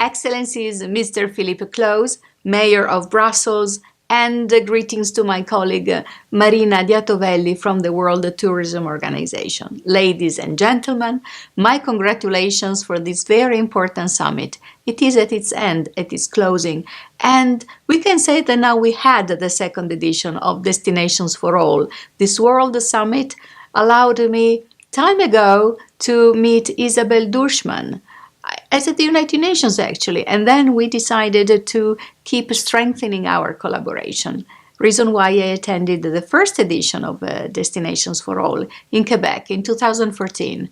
Excellencies, Mr. Philippe Claus, Mayor of Brussels, and greetings to my colleague Marina Diatovelli from the World Tourism Organization. Ladies and gentlemen, my congratulations for this very important summit. It is at its end, at its closing, and we can say that now we had the second edition of Destinations for All. This World Summit allowed me time ago to meet Isabel Durschmann, as at the United Nations actually, and then we decided to keep strengthening our collaboration. Reason why I attended the first edition of Destinations for All in Quebec in 2014.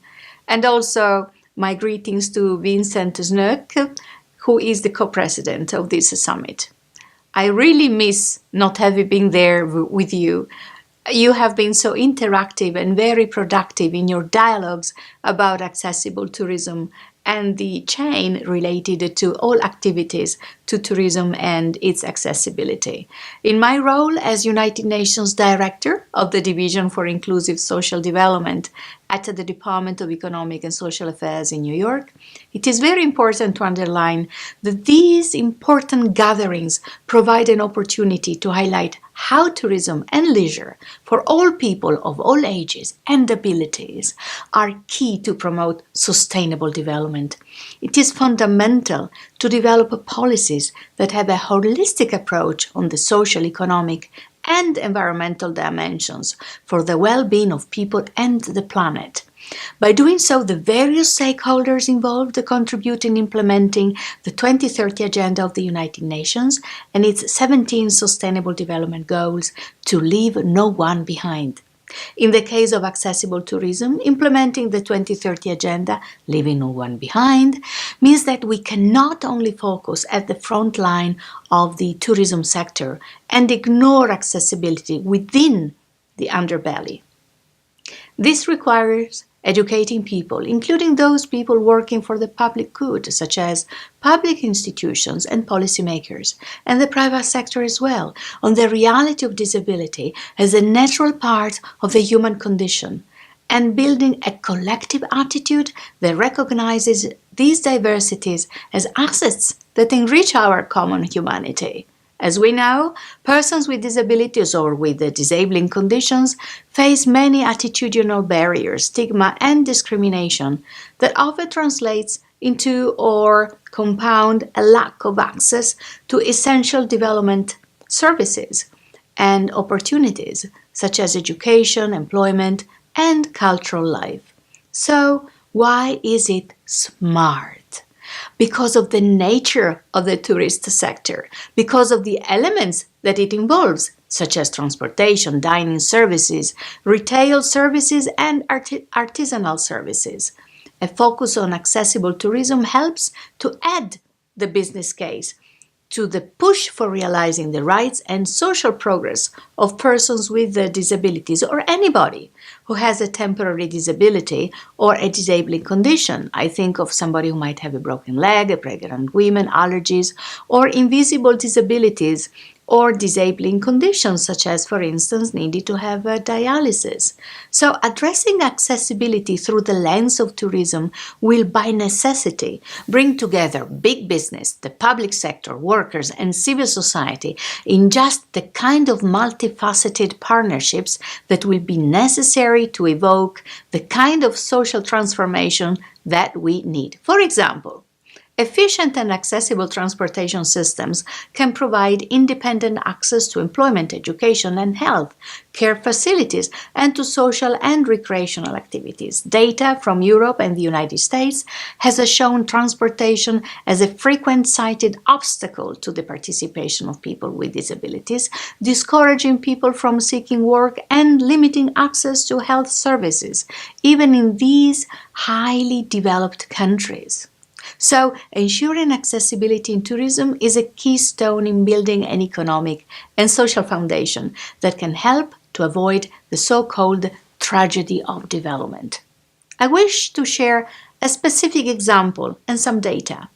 And also my greetings to Vincent Snoek, who is the co-president of this summit. I really miss not having been there with you. You have been so interactive and very productive in your dialogues about accessible tourism and the chain related to all activities to tourism and its accessibility. In my role as United Nations Director of the Division for Inclusive Social Development at the Department of Economic and Social Affairs in New York, it is very important to underline that these important gatherings provide an opportunity to highlight how tourism and leisure for all people of all ages and abilities are key to promote sustainable development. It is fundamental to develop policies that have a holistic approach on the social, economic, and environmental dimensions for the well-being of people and the planet. By doing so, the various stakeholders involved contribute in implementing the 2030 Agenda of the United Nations and its 17 Sustainable Development Goals to leave no one behind. In the case of accessible tourism, implementing the 2030 Agenda, leaving no one behind, means that we can not only focus at the front line of the tourism sector and ignore accessibility within the underbelly. This requires educating people, including those people working for the public good, such as public institutions and policymakers, and the private sector as well, on the reality of disability as a natural part of the human condition, and building a collective attitude that recognizes these diversities as assets that enrich our common humanity. As we know, persons with disabilities or with disabling conditions face many attitudinal barriers, stigma, and discrimination that often translates into or compound a lack of access to essential development services and opportunities such as education, employment, and cultural life. So, why is it smart? Because of the nature of the tourist sector, because of the elements that it involves, such as transportation, dining services, retail services, and artisanal services. A focus on accessible tourism helps to add the business case to the push for realizing the rights and social progress of persons with disabilities or anybody who has a temporary disability or a disabling condition. I think of somebody who might have a broken leg, a pregnant woman, allergies, or invisible disabilities or disabling conditions, such as, for instance, needing to have dialysis. So addressing accessibility through the lens of tourism will by necessity bring together big business, the public sector, workers, and civil society in just the kind of multifaceted partnerships that will be necessary to evoke the kind of social transformation that we need. For example, efficient and accessible transportation systems can provide independent access to employment, education, and health care facilities, and to social and recreational activities. Data from Europe and the United States has shown transportation as a frequent cited obstacle to the participation of people with disabilities, discouraging people from seeking work and limiting access to health services, even in these highly developed countries. So, ensuring accessibility in tourism is a keystone in building an economic and social foundation that can help to avoid the so-called tragedy of development. I wish to share a specific example and some data.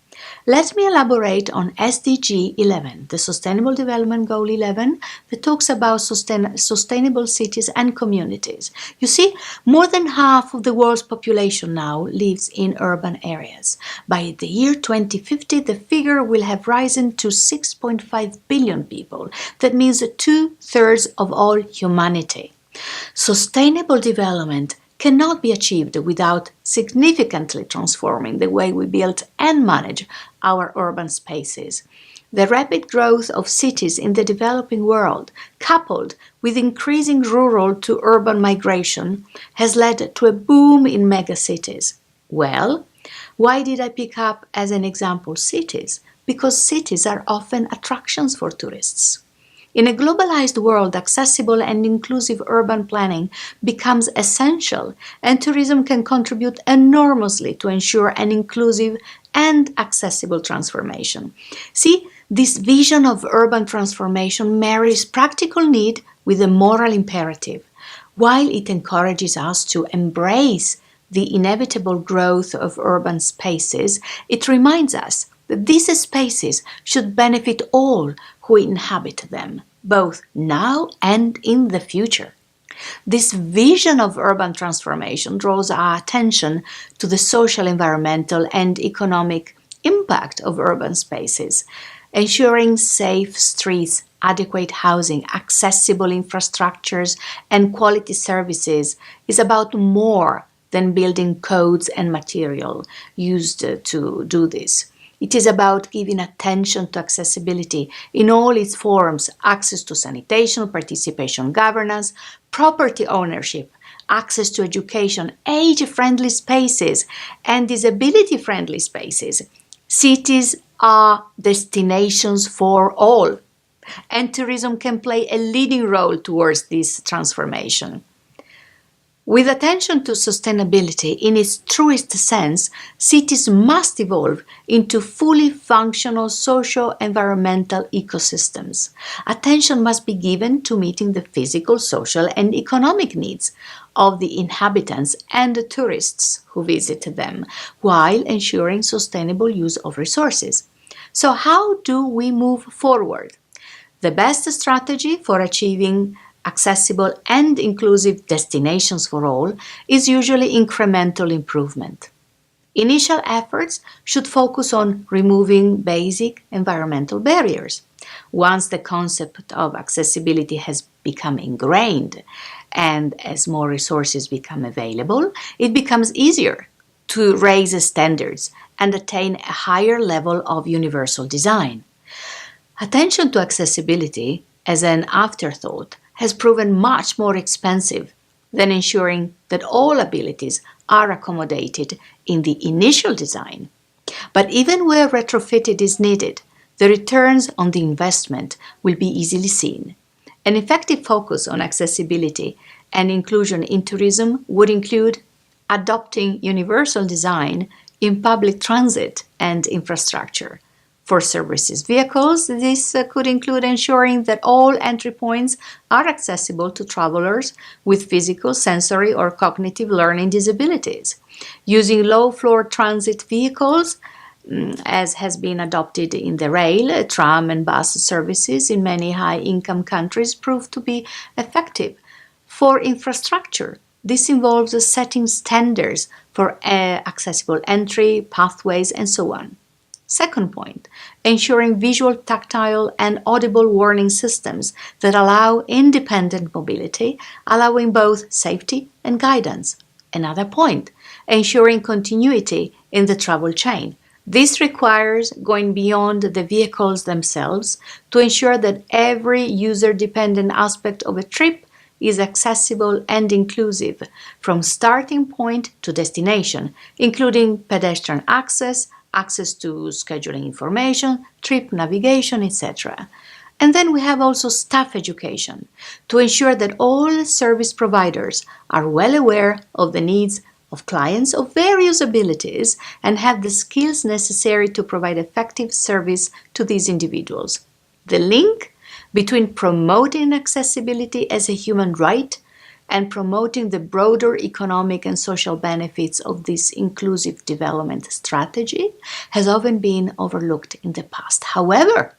Let me elaborate on SDG 11, the Sustainable Development Goal 11, that talks about sustainable cities and communities. You see, more than half of the world's population now lives in urban areas. By the year 2050, the figure will have risen to 6.5 billion people. That means 2/3 of all humanity. Sustainable development cannot be achieved without significantly transforming the way we build and manage our urban spaces. The rapid growth of cities in the developing world, coupled with increasing rural to urban migration, has led to a boom in megacities. Well, why did I pick up as an example cities? Because cities are often attractions for tourists. In a globalized world, accessible and inclusive urban planning becomes essential, and tourism can contribute enormously to ensure an inclusive and accessible transformation. See, this vision of urban transformation marries practical need with a moral imperative. While it encourages us to embrace the inevitable growth of urban spaces, it reminds us that these spaces should benefit all who inhabit them, both now and in the future. This vision of urban transformation draws our attention to the social, environmental, and economic impact of urban spaces. Ensuring safe streets, adequate housing, accessible infrastructures, and quality services is about more than building codes and material used to do this. It is about giving attention to accessibility in all its forms: access to sanitation, participation governance, property ownership, access to education, age-friendly spaces, and disability-friendly spaces. Cities are destinations for all, and tourism can play a leading role towards this transformation. With attention to sustainability in its truest sense, cities must evolve into fully functional socio-environmental ecosystems. Attention must be given to meeting the physical, social, and economic needs of the inhabitants and the tourists who visit them, while ensuring sustainable use of resources. So how do we move forward? The best strategy for achieving accessible and inclusive destinations for all is usually incremental improvement. Initial efforts should focus on removing basic environmental barriers. Once the concept of accessibility has become ingrained and as more resources become available, it becomes easier to raise standards and attain a higher level of universal design. Attention to accessibility as an afterthought has proven much more expensive than ensuring that all abilities are accommodated in the initial design. But even where retrofitting is needed, the returns on the investment will be easily seen. An effective focus on accessibility and inclusion in tourism would include adopting universal design in public transit and infrastructure. For services vehicles, this could include ensuring that all entry points are accessible to travelers with physical, sensory, or cognitive learning disabilities. Using low-floor transit vehicles, as has been adopted in the rail, tram, and bus services in many high-income countries, proved to be effective. For infrastructure, this involves setting standards for accessible entry, pathways, and so on. Second point, ensuring visual, tactile, and audible warning systems that allow independent mobility, allowing both safety and guidance. Another point, ensuring continuity in the travel chain. This requires going beyond the vehicles themselves to ensure that every user-dependent aspect of a trip is accessible and inclusive, from starting point to destination, including pedestrian access to scheduling information, trip navigation, etc. And then we have also staff education to ensure that all service providers are well aware of the needs of clients of various abilities and have the skills necessary to provide effective service to these individuals. The link between promoting accessibility as a human right and promoting the broader economic and social benefits of this inclusive development strategy has often been overlooked in the past. However,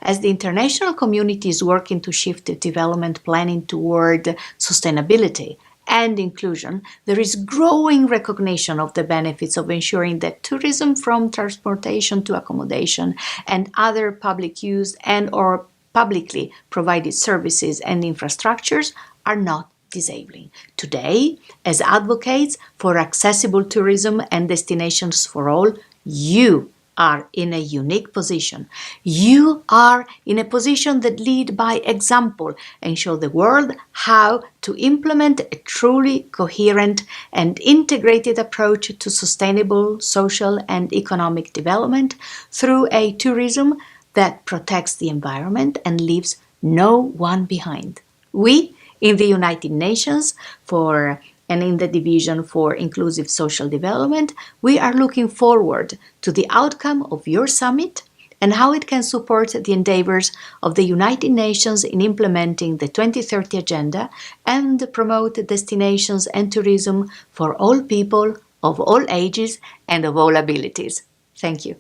as the international community is working to shift development planning toward sustainability and inclusion, there is growing recognition of the benefits of ensuring that tourism, from transportation to accommodation and other public use and or publicly provided services and infrastructures, are not disabling. Today, as advocates for accessible tourism and destinations for all, you are in a unique position. You are in a position that lead by example and show the world how to implement a truly coherent and integrated approach to sustainable social and economic development through a tourism that protects the environment and leaves no one behind. We in the United Nations and in the Division for Inclusive Social Development, we are looking forward to the outcome of your summit and how it can support the endeavors of the United Nations in implementing the 2030 Agenda and promote destinations and tourism for all people of all ages and of all abilities. Thank you.